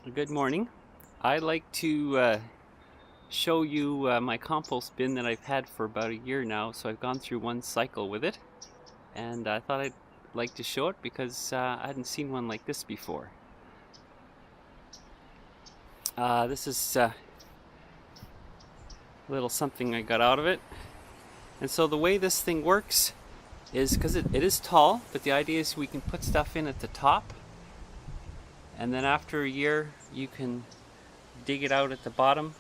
Good morning. I'd like to show you my compost bin that I've had for about a year now. So I've gone through one cycle with it, and I thought I'd like to show it because I hadn't seen one like this before. This is a little something I got out of it. And so the way this thing works is because it is tall, but the idea is we can put stuff in at the top, and then after a year you can dig it out at the bottom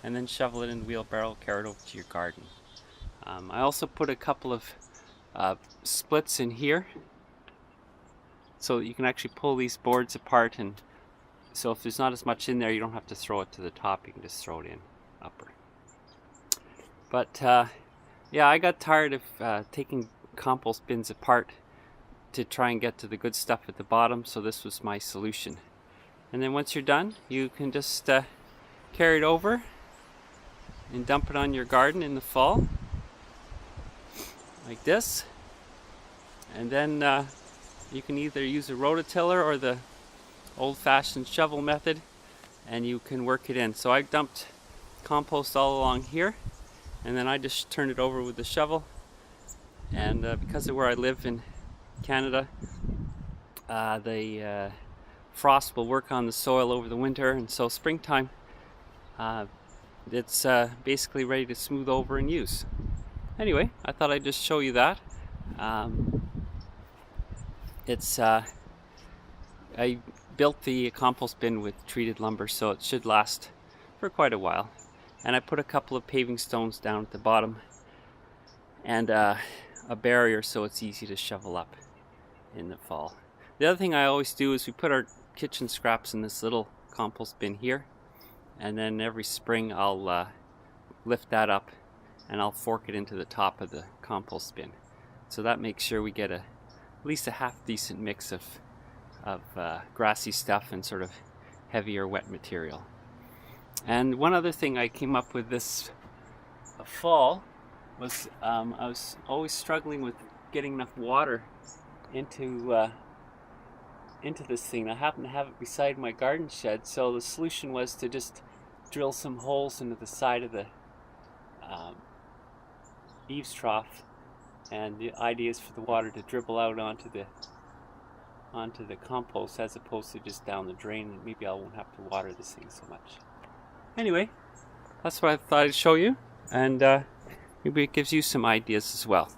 and then shovel it in the wheelbarrow, carry it over to your garden. I also put a couple of splits in here so that you can actually pull these boards apart, and so if there's not as much in there you don't have to throw it to the top, you can just throw it in upper. But yeah, I got tired of taking compost bins apart to try and get to the good stuff at the bottom, so this was my solution. And then once you're done, you can just carry it over and dump it on your garden in the fall, like this. And then you can either use a rototiller or the old-fashioned shovel method, and you can work it in. So I dumped compost all along here, and then I just turned it over with the shovel. And because of where I live in Canada, the frost will work on the soil over the winter, and so springtime it's basically ready to smooth over and use. Anyway, I thought I'd just show you that. I built the compost bin with treated lumber, so it should last for quite a while. And I put a couple of paving stones down at the bottom and a barrier so it's easy to shovel up in the fall. The other thing I always do is we put our kitchen scraps in this little compost bin here, and then every spring I'll lift that up and I'll fork it into the top of the compost bin. So that makes sure we get at least a half decent mix of grassy stuff and sort of heavier wet material. And one other thing I came up with this fall was I was always struggling with getting enough water into this thing. I happen to have it beside my garden shed, so the solution was to just drill some holes into the side of the eaves trough, and the idea is for the water to dribble out onto the compost as opposed to just down the drain, and maybe I won't have to water this thing so much. Anyway, that's what I thought I'd show you, and maybe it gives you some ideas as well.